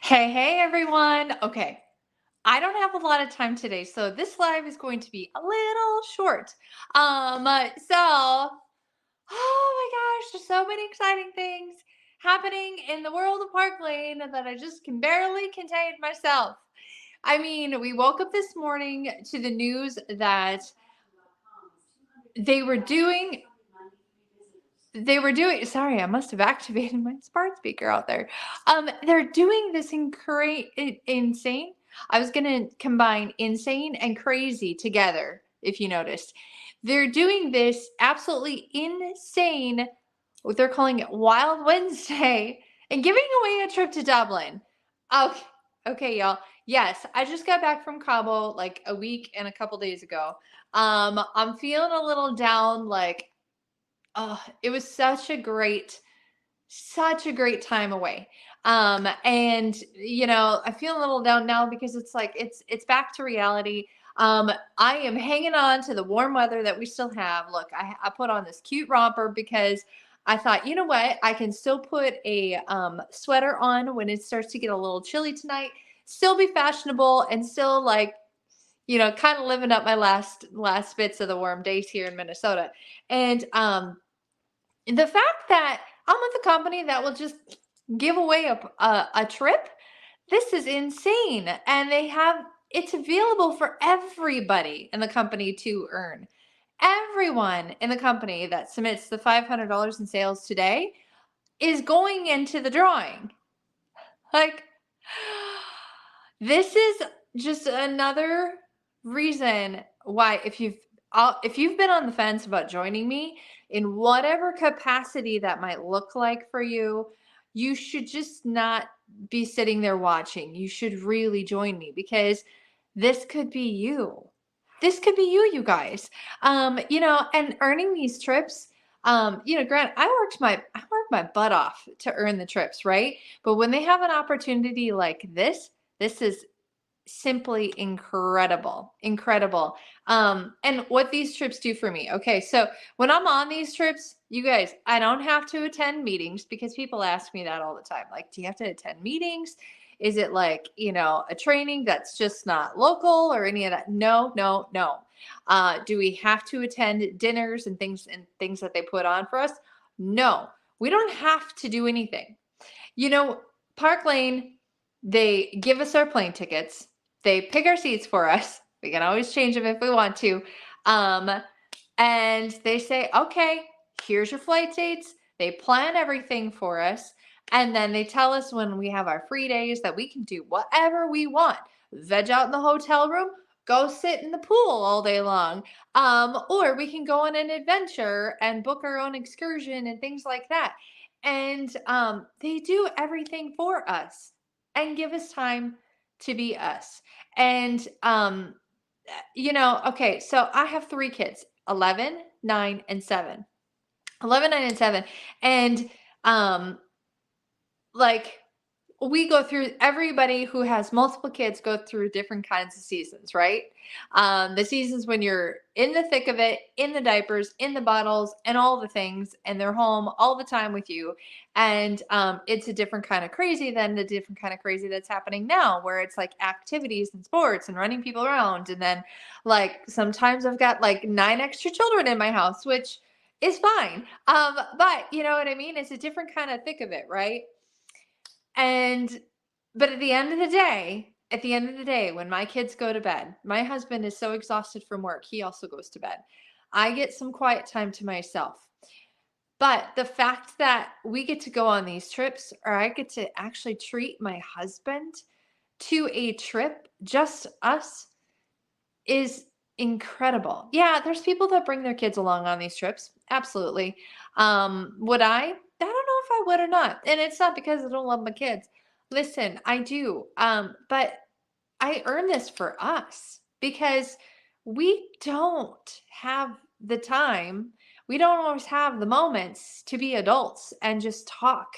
Hey everyone. Okay, I don't have a lot of time today, so this live is going to be a little short. Oh my gosh, there's so many exciting things happening in the world of Park Lane that I just can barely contain myself. I mean, we woke up this morning to the news that they were doing sorry, I must have activated my smart speaker out there. They're doing this insane. I was gonna combine insane and crazy together, if you noticed. They're doing this absolutely insane, what they're calling it Wild Wednesday, and giving away a trip to Dublin. Okay, okay, y'all. Yes, I just got back from Cabo like a week and a couple days ago. I'm feeling a little down, like, oh, it was such a great time away. And I feel a little down now because it's like it's back to reality. I am hanging on to the warm weather that we still have. Look, I put on this cute romper because I thought, you know what, I can still put a sweater on when it starts to get a little chilly tonight, still be fashionable and still like, kind of living up my last bits of the warm days here in Minnesota. And the fact that I'm with a company that will just give away a trip, this is insane. And it's available for everybody in the company to earn. Everyone in the company that submits the $500 in sales today is going into the drawing. Like, this is just another reason why if you've been on the fence about joining me in whatever capacity that might look like for you, you should just not be sitting there watching. You should really join me because this could be you. This could be you, you guys. And earning these trips, Grant, I worked my butt off to earn the trips, right? But when they have an opportunity like this is simply incredible, incredible. And what these trips do for me. Okay, so when I'm on these trips, you guys, I don't have to attend meetings because people ask me that all the time. Like, do you have to attend meetings? Is it like, a training that's just not local or any of that? No, no, no. Do we have to attend dinners and things that they put on for us? No, we don't have to do anything. You know, Park Lane, they give us our plane tickets. They pick our seats for us. We can always change them if we want to. Um, and they say, okay, here's your flight dates. They plan everything for us. And then they tell us when we have our free days that we can do whatever we want. Veg out in the hotel room, go sit in the pool all day long. Or we can go on an adventure and book our own excursion and things like that. And they do everything for us and give us time to be us. And okay, so I have three kids, 11, 9, and 7. 11, 9, and 7. And um like we go through everybody who has multiple kids go through different kinds of seasons, right? The seasons when you're in the thick of it, in the diapers, in the bottles, and all the things, and they're home all the time with you. And it's a different kind of crazy than the different kind of crazy that's happening now, where it's like activities and sports and running people around. And then, like, sometimes I've got like 9 extra children in my house, which is fine. But you know what I mean? It's a different kind of thick of it, right? And but at the end of the day, when my kids go to bed, my husband is so exhausted from work, he also goes to bed. I get some quiet time to myself. But the fact that we get to go on these trips, or I get to actually treat my husband to a trip, just us, is incredible. Yeah, there's people that bring their kids along on these trips. Absolutely. Would I? I don't know if I would or not. And it's not because I don't love my kids. Listen, I do. But I earn this for us because we don't have the time. We don't always have the moments to be adults and just talk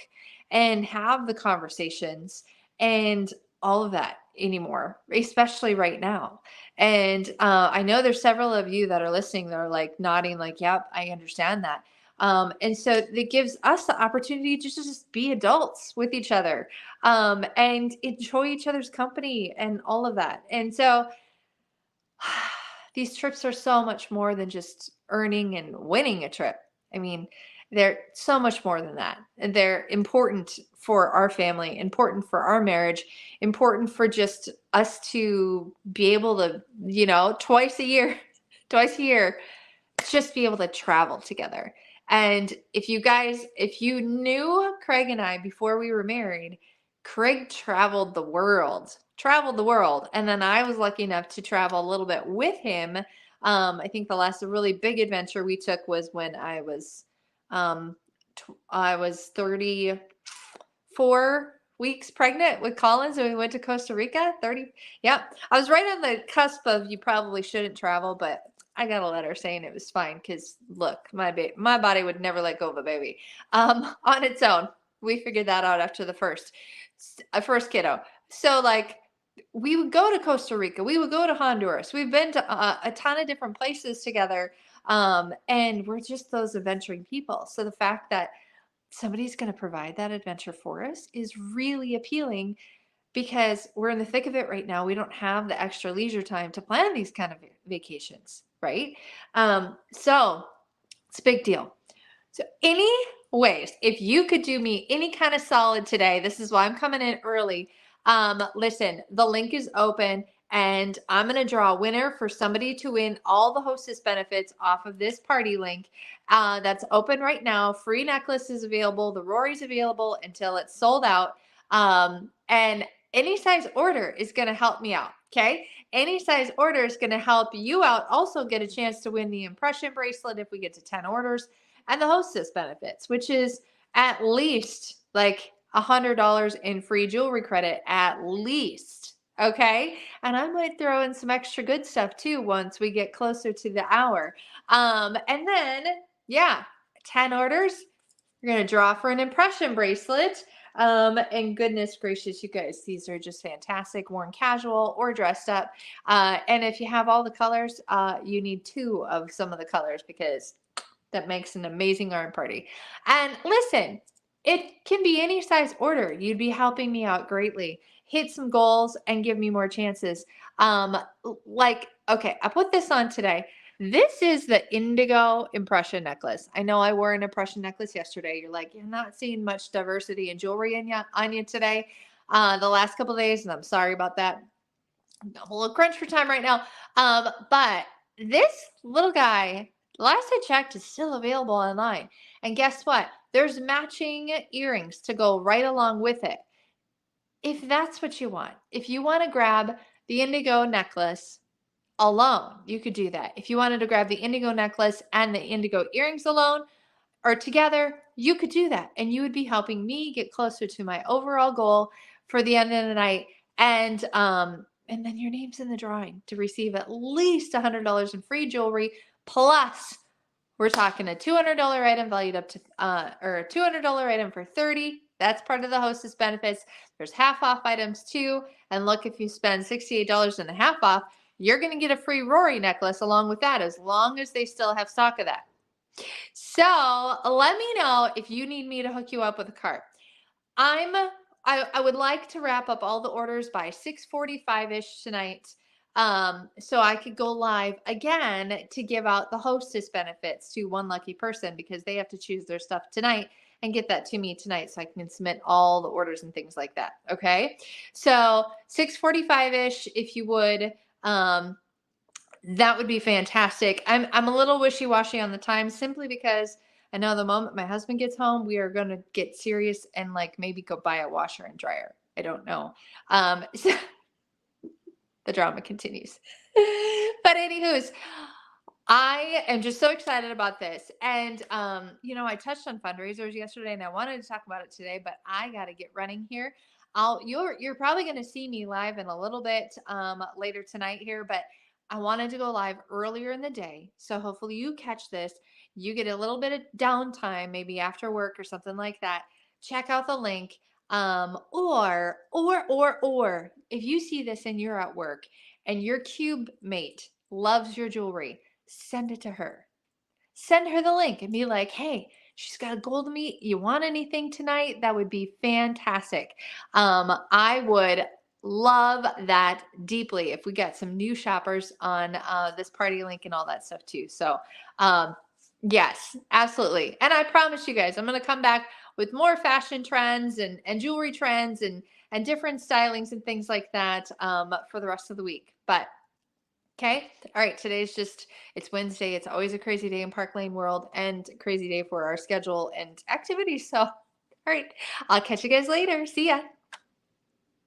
and have the conversations and all of that anymore, especially right now. And I know there's several of you that are listening that are like nodding, like, yep, I understand that. And so it gives us the opportunity to just be adults with each other, and enjoy each other's company and all of that. And so these trips are so much more than just earning and winning a trip. I mean, they're so much more than that. And they're important for our family, important for our marriage, important for just us to be able to, twice a year, twice a year, just be able to travel together. And if you knew Craig and I before we were married, Craig traveled the world. And then I was lucky enough to travel a little bit with him. I think the last really big adventure we took was when um, I was 34 weeks pregnant with Collins, and we went to Costa Rica. 30. Yep. I was right on the cusp of you probably shouldn't travel, but I got a letter saying it was fine because look, my body would never let go of a baby on its own. We figured that out after the first kiddo. So like we would go to Costa Rica, we would go to Honduras. We've been to a ton of different places together, and we're just those adventuring people. So the fact that somebody's going to provide that adventure for us is really appealing because we're in the thick of it right now. We don't have the extra leisure time to plan these kind of vacations, right? So it's a big deal. So anyways, if you could do me any kind of solid today, this is why I'm coming in early. Listen, the link is open and I'm going to draw a winner for somebody to win all the hostess benefits off of this party link. That's open right now. Free necklace is available. The Rory's available until it's sold out. And any size order is going to help me out. Okay. Any size order is going to help you out. Also get a chance to win the impression bracelet if we get to 10 orders, and the hostess benefits, which is at least like $100 in free jewelry credit, at least. Okay. And I might throw in some extra good stuff too once we get closer to the hour. And then, yeah, 10 orders. You're going to draw for an impression bracelet. And goodness gracious, you guys, these are just fantastic, worn casual or dressed up. And if you have all the colors, you need 2 of some of the colors because that makes an amazing arm party. And listen, it can be any size order. You'd be helping me out greatly. Hit some goals and give me more chances. Okay, I put this on today. This is the indigo impression necklace. I know I wore an impression necklace yesterday. You're like, you're not seeing much diversity in jewelry on you today, the last couple of days, and I'm sorry about that. I'm a little crunch for time right now. But this little guy, last I checked, is still available online. And guess what? There's matching earrings to go right along with it. If that's what you want, if you want to grab the indigo necklace alone, you could do that. If you wanted to grab the indigo necklace and the indigo earrings alone or together, you could do that. And you would be helping me get closer to my overall goal for the end of the night. And then your name's in the drawing to receive at least $100 in free jewelry. Plus, we're talking a $200 item valued up to, or a $200 item for $30. That's part of the hostess benefits. There's half off items too. And look, if you spend $68 and a half off, you're going to get a free Rory necklace along with that, as long as they still have stock of that. So let me know if you need me to hook you up with a cart. I would like to wrap up all the orders by 6:45-ish tonight, so I could go live again to give out the hostess benefits to one lucky person because they have to choose their stuff tonight and get that to me tonight so I can submit all the orders and things like that. Okay, so 6:45-ish, if you would. That would be fantastic. I'm a little wishy-washy on the time simply because I know the moment my husband gets home, we are going to get serious and like maybe go buy a washer and dryer. I don't know. So the drama continues. But anywho's, I am just so excited about this. And I touched on fundraisers yesterday and I wanted to talk about it today, but I got to get running here. You're probably going to see me live in a little bit later tonight here, but I wanted to go live earlier in the day. So hopefully you catch this. You get a little bit of downtime, maybe after work or something like that. Check out the link. Or if you see this and you're at work and your cube mate loves your jewelry, send it to her. send her the link and be like, hey, she's got a goal to meet. You want anything tonight? That would be fantastic. I would love that deeply if we get some new shoppers on this party link and all that stuff too. So, yes, absolutely. And I promise you guys, I'm going to come back with more fashion trends and jewelry trends and different stylings and things like that for the rest of the week. But okay. All right. It's Wednesday. It's always a crazy day in Park Lane World and a crazy day for our schedule and activities. So, all right. I'll catch you guys later. See ya.